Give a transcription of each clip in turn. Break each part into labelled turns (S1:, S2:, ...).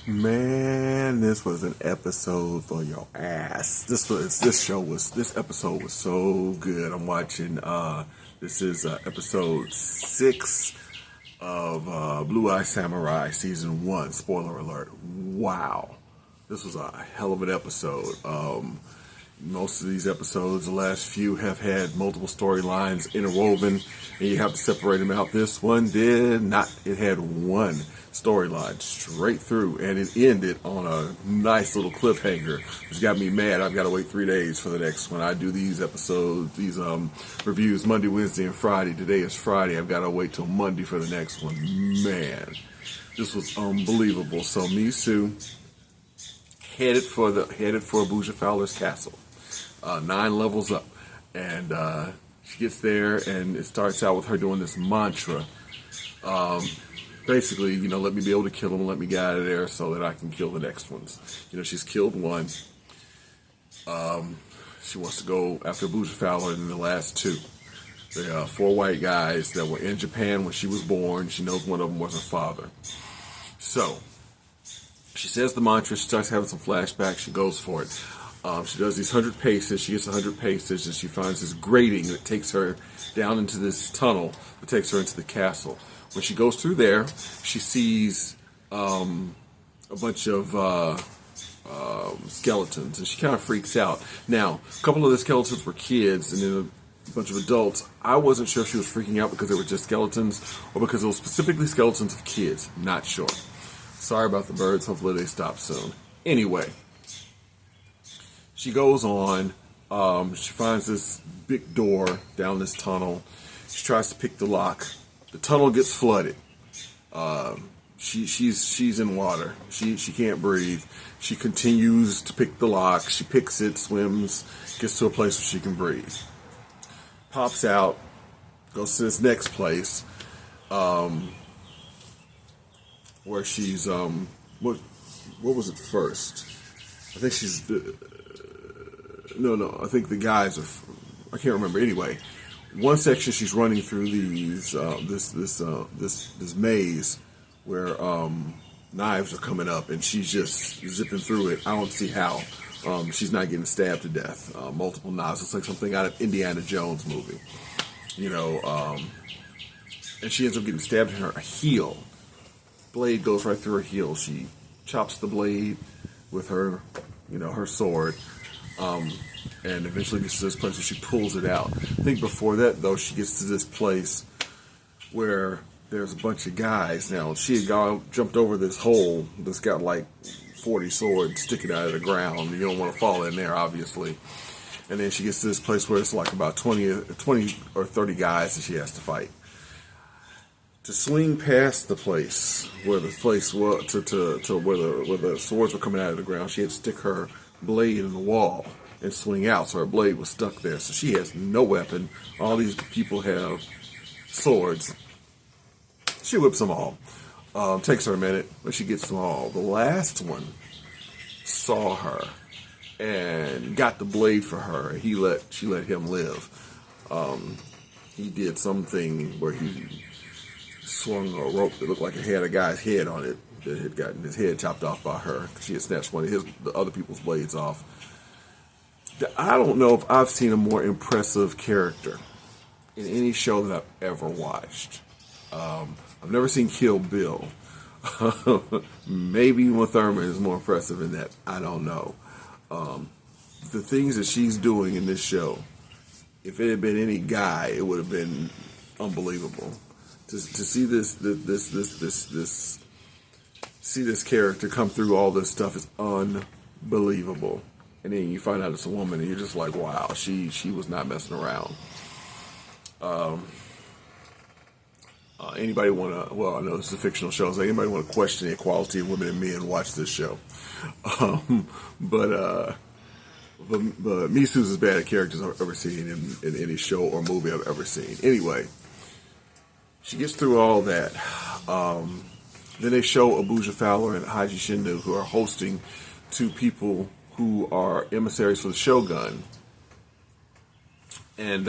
S1: Man, this was an episode for your ass. This episode was so good. I'm watching this is episode 6 of Blue Eye Samurai season 1. Spoiler alert. Wow. This was a hell of an episode. Most of these episodes, the last few, have had multiple storylines interwoven, and you have to separate them out. This one did not. It had one storyline straight through, and it ended on a nice little cliffhanger, which got me mad. I've got to wait 3 days for the next one. I do these episodes, these reviews Monday, Wednesday, and Friday. Today is Friday. I've got to wait till Monday for the next one. Man, this was unbelievable. So Misu headed for Abuja Fowler's castle. 9 levels up, and she gets there, and it starts out with her doing this mantra. Basically, let me be able to kill him, let me get out of there so that I can kill the next ones. She's killed one. She wants to go after Abuja Fowler and the last 2. The 4 white guys that were in Japan when she was born. She knows one of them was her father. So she says the mantra. She starts having some flashbacks. She goes for it. She does these 100 paces. She gets 100 paces, and she finds this grating that takes her down into this tunnel that takes her into the castle. When she goes through there, she sees a bunch of skeletons, and she kind of freaks out. Now, a couple of the skeletons were kids, and then a bunch of adults. I wasn't sure if she was freaking out because they were just skeletons or because it was specifically skeletons of kids. Not sure. Sorry about the birds. Hopefully they stop soon. Anyway. She goes on, she finds this big door down this tunnel. She tries to pick the lock. The tunnel gets flooded. She's in water. She can't breathe. She continues to pick the lock. She picks it, swims, gets to a place where she can breathe. Pops out, goes to this next place, where she's, what was it first? I think she's... No, I think the guys are... I can't remember. Anyway, one section she's running through these this maze where knives are coming up, and she's just zipping through it. I don't see how she's not getting stabbed to death. Multiple knives. It's like something out of Indiana Jones movie, and she ends up getting stabbed in her heel. Blade goes right through her heel. She chops the blade with her, her sword. And eventually gets to this place where she pulls it out. I think before that, though, she gets to this place where there's a bunch of guys. Now, she had jumped over this hole that's got like 40 swords sticking out of the ground. You don't want to fall in there, obviously. And then she gets to this place where it's like about 20 or 30 guys that she has to fight. To swing past the place where the place was, to where the swords were coming out of the ground, she had to stick her blade in the wall and swing out, so her blade was stuck there. So she has no weapon. All these people have swords. She whips them all. Takes her a minute, but she gets them all. The last one saw her and got the blade for her. She let him live. He did something where he swung a rope that looked like it had a guy's head on it that had gotten his head chopped off by her. She had snatched one of the other people's blades off. I don't know if I've seen a more impressive character in any show that I've ever watched. I've never seen Kill Bill. Maybe Uma Thurman is more impressive in that. I don't know. The things that she's doing in this show, if it had been any guy, it would have been unbelievable. To see this character come through all this stuff is unbelievable. And then you find out it's a woman, and you're just like, wow, she was not messing around. Anybody want to? Well, I know this is a fictional show, so anybody want to question the equality of women and men? Watch this show. But Misu's as bad a character as I've ever seen in any show or movie I've ever seen. Anyway, she gets through all that. Then they show Abuja Fowler and Haji Shindu, who are hosting 2 people who are emissaries for the Shogun. And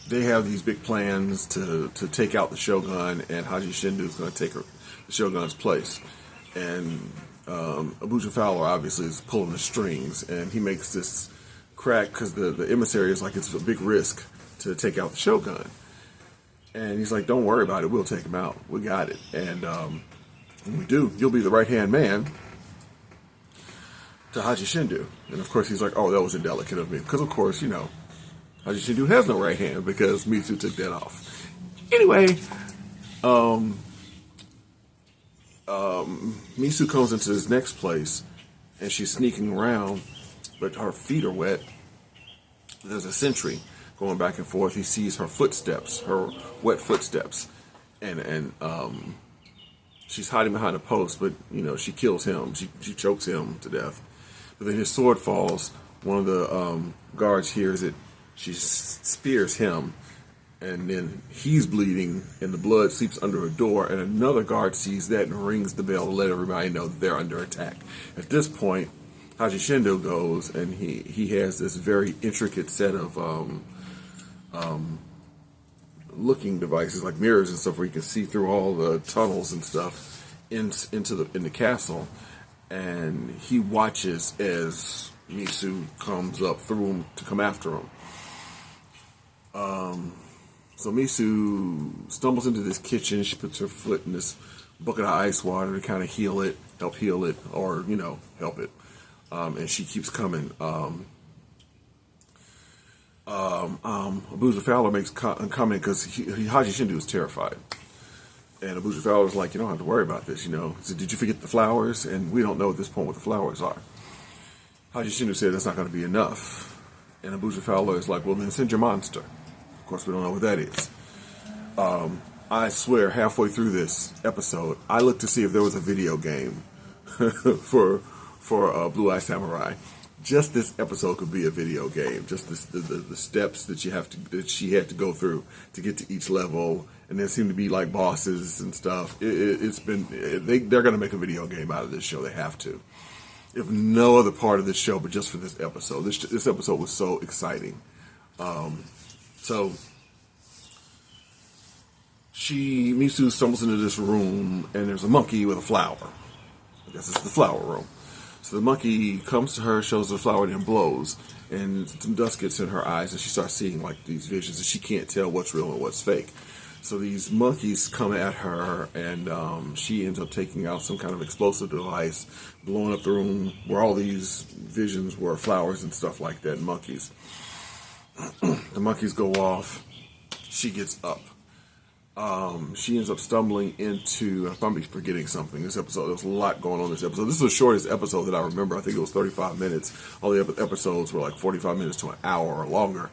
S1: they have these big plans to take out the Shogun, and Haji Shindu is going to take the Shogun's place. and Abuja Fowler obviously is pulling the strings, and he makes this crack because the emissary is like, it's a big risk to take out the Shogun. And he's like, don't worry about it, we'll take him out, we got it. And when we do, you'll be the right-hand man to Haji Shindu. And of course he's like, oh, that was indelicate of me, because of course, you know, Haji Shindu has no right hand because Misu took that off. Anyway, Misu comes into this next place, and she's sneaking around, but her feet are wet. There's a sentry going back and forth. He sees her footsteps, her wet footsteps, and she's hiding behind a post, but you know, she kills him. She chokes him to death. But then his sword falls. One of the guards hears it. She spears him, and then he's bleeding, and the blood seeps under a door, and another guard sees that and rings the bell to let everybody know that they're under attack. At this point, Haji Shindu goes, and he has this very intricate set of looking devices, like mirrors and stuff, where you can see through all the tunnels and stuff into the castle, and he watches as Misu comes up through him to come after him. So Misu stumbles into this kitchen. She puts her foot in this bucket of ice water to kind of help heal it, or, you know, help it. And she keeps coming. Abuja Fowler makes a comment because Haji Shindu is terrified. And Abuja Fowler's like, you don't have to worry about this, you know. He said, did you forget the flowers? And we don't know at this point what the flowers are. Haji Shindu said that's not going to be enough. And Abuja Fowler is like, well, then send your monster. Of course, we don't know what that is. I swear, halfway through this episode, I looked to see if there was a video game for Blue Eye Samurai. Just this episode could be a video game. Just the steps that she had to go through to get to each level, and there seem to be like bosses and stuff. They're going to make a video game out of this show. They have to. If no other part of this show, but just for this episode. This episode was so exciting. So Misu stumbles into this room, and there's a monkey with a flower. I guess it's the flower room. So the monkey comes to her, shows the flower, and then blows, and some dust gets in her eyes, and she starts seeing like these visions, and she can't tell what's real and what's fake. So these monkeys come at her, and she ends up taking out some kind of explosive device, blowing up the room where all these visions were, flowers and stuff like that, and monkeys. The monkeys go off. She gets up. She ends up stumbling into, I'm probably forgetting something. This episode, there was a lot going on in this episode. This is the shortest episode that I remember. I think it was 35 minutes. All the episodes were like 45 minutes to an hour or longer.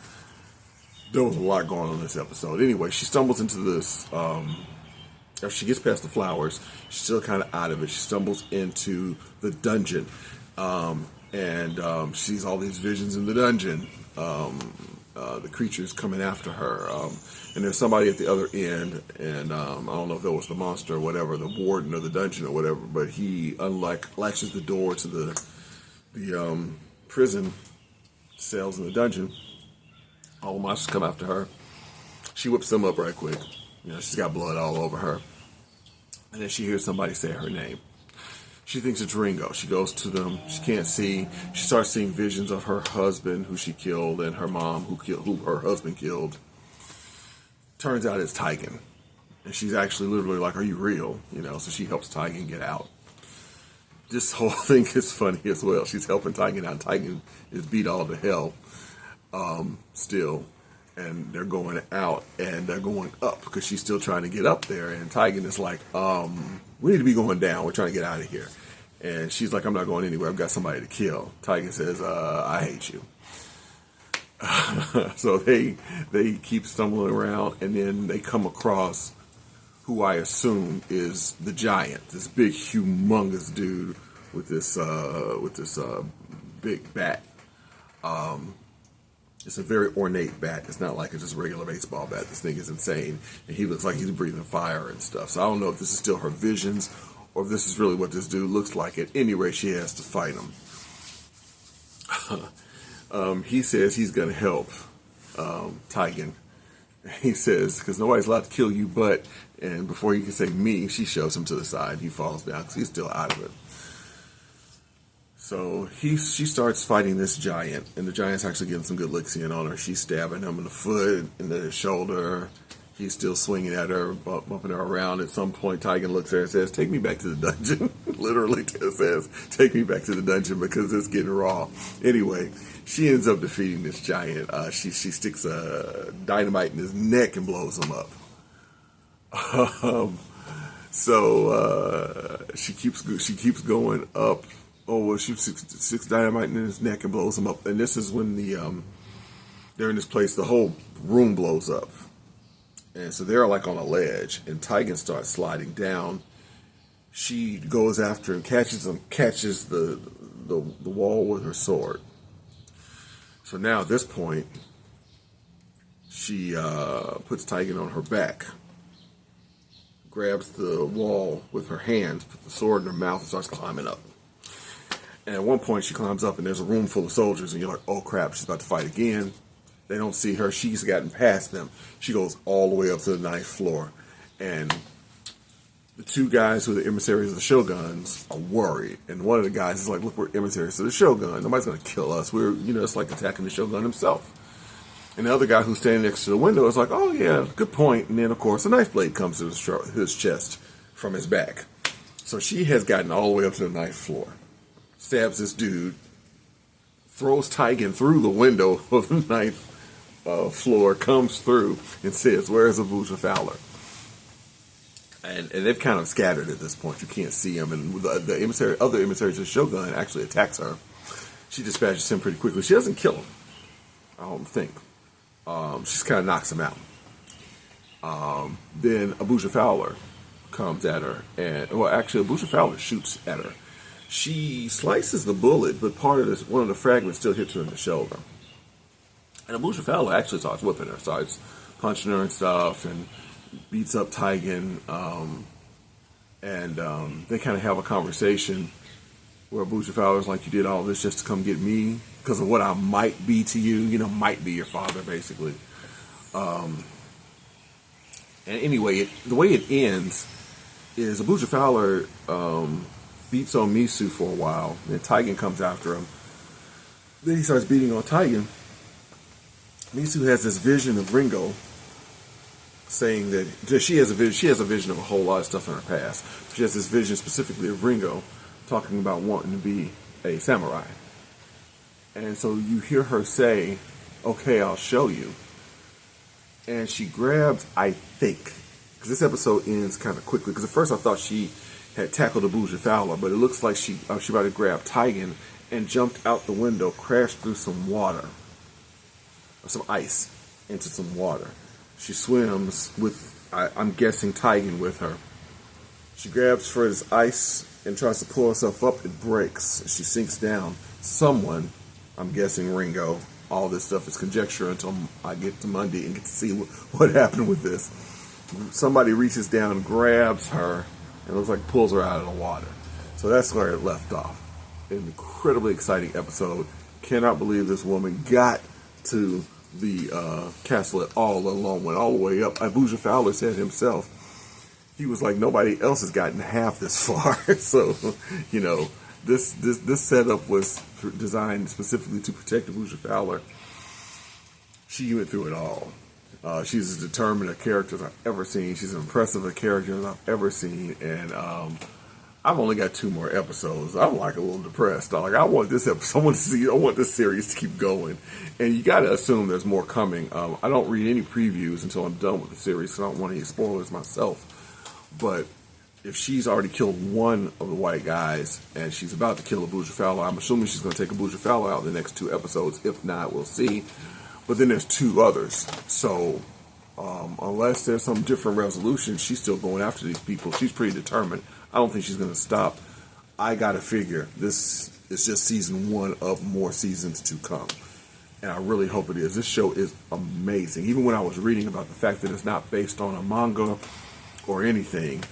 S1: There was a lot going on in this episode. Anyway, she stumbles into this, after she gets past the flowers, she's still kind of out of it. She stumbles into the dungeon, and sees all these visions in the dungeon. The creatures coming after her, and there's somebody at the other end, and I don't know if it was the monster or whatever, the warden of the dungeon or whatever, but he latches the door to the prison cells in the dungeon. All the monsters come after her. She whips them up right quick. You know, she's got blood all over her, and then she hears somebody say her name. She thinks it's Ringo. She goes to them. She can't see. She starts seeing visions of her husband, who she killed, and her mom, who her husband killed. Turns out it's Taigen. And she's actually literally like, are you real? You know, so she helps Taigen get out. This whole thing is funny as well. She's helping Taigen out. Taigen is beat all to hell still. And they're going out, and they're going up because she's still trying to get up there. And Taigen is like, we need to be going down. We're trying to get out of here. And she's like, I'm not going anywhere. I've got somebody to kill. Taigen says, I hate you. So they keep stumbling around, and then they come across who I assume is the giant, this big, humongous dude with this big bat. It's a very ornate bat. It's not like it's just a regular baseball bat. This thing is insane. And he looks like he's breathing fire and stuff. So I don't know if this is still her visions or if this is really what this dude looks like. At any rate, she has to fight him. He says he's going to help Taigen He says, because nobody's allowed to kill you but, and before he can say me, she shoves him to the side. He falls down because he's still out of it. So she starts fighting this giant, and the giant's actually getting some good licks in on her. She's stabbing him in the foot, in the shoulder. He's still swinging at her, bumping her around. At some point, Tigan looks at her and says, "Take me back to the dungeon." Literally says, "Take me back to the dungeon because it's getting raw." Anyway, she ends up defeating this giant. She sticks dynamite in his neck and blows him up. She keeps going up. Oh, well, she sticks dynamite in his neck and blows him up. And this is when they're in this place, the whole room blows up. And so they're like on a ledge, and Tigan starts sliding down. She goes after him, catches the wall with her sword. So now at this point, she puts Tigan on her back, grabs the wall with her hands, puts the sword in her mouth, and starts climbing up. And at one point, she climbs up, and there's a room full of soldiers, and you're like, oh crap, she's about to fight again. They don't see her. She's gotten past them. She goes all the way up to the 9th floor. And the two guys who are the emissaries of the Shoguns are worried. And one of the guys is like, look, we're emissaries of the Shogun. Nobody's going to kill us. It's like attacking the Shogun himself. And the other guy who's standing next to the window is like, oh, yeah, good point. And then, of course, a knife blade comes to his chest from his back. So she has gotten all the way up to the 9th floor. Stabs this dude. Throws Tigan through the window of the 9th floor, comes through and says, "Where is Abuja Fowler?" And they've kind of scattered at this point. You can't see him. And the other emissaries of the Shogun actually attacks her. She dispatches him pretty quickly. She doesn't kill him, I don't think. She just kind of knocks him out. Then Abuja Fowler comes at her. Actually, Abuja Fowler shoots at her. She slices the bullet, but one of the fragments still hits her in the shoulder. And Abuja Fowler actually starts whipping her, starts punching her and stuff, and beats up Tigan. They kind of have a conversation where Abuja Fowler's like, "You did all this just to come get me because of what I might be to you. Might be your father, basically." And anyway, the way it ends is Abuja Fowler beats on Misu for a while, and Tigan comes after him. Then he starts beating on Tigan. Misu has this vision of Ringo, saying that she has a vision of a whole lot of stuff in her past. She has this vision specifically of Ringo talking about wanting to be a samurai. And so you hear her say, "Okay, I'll show you." And she grabs, I think, because this episode ends kind of quickly, because at first I thought she had tackled Abuja Fowler, but it looks like she about to grab Tigan and jumped out the window, crashed through some water, or some ice, into some water. She swims with, I'm guessing, Tigan with her. She grabs for his ice and tries to pull herself up. It breaks. She sinks down. Someone, I'm guessing Ringo, all this stuff is conjecture until I get to Monday and get to see what happened with this. Somebody reaches down, grabs her, and it looks like pulls her out of the water. So that's where it left off. An incredibly exciting episode. Cannot believe this woman got to the castle at all, let alone went all the way up. Abuja Fowler said himself, he was like, nobody else has gotten half this far. So, this setup was designed specifically to protect Abuja Fowler. She went through it all. She's as determined a character as I've ever seen. She's as impressive a character as I've ever seen. And I've only got 2 more episodes. I'm like a little depressed. I want this episode. I want this series to keep going. And you got to assume there's more coming. I don't read any previews until I'm done with the series, so I don't want any spoilers myself. But if she's already killed one of the white guys and she's about to kill Abuja Fowler, I'm assuming she's going to take Abuja Fowler out in the next 2 episodes. If not, we'll see. But then there's 2 others. So unless there's some different resolution, she's still going after these people. She's pretty determined. I don't think she's going to stop. I got to figure this is just season 1 of more seasons to come. And I really hope it is. This show is amazing. Even when I was reading about the fact that it's not based on a manga or anything,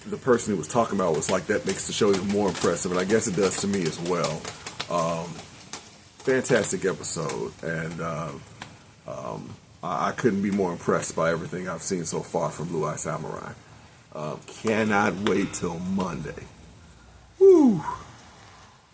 S1: the person who was talking about was like, that makes the show even more impressive. And I guess it does to me as well. Fantastic episode. And I couldn't be more impressed by everything I've seen so far from Blue Eye Samurai. Cannot wait till Monday.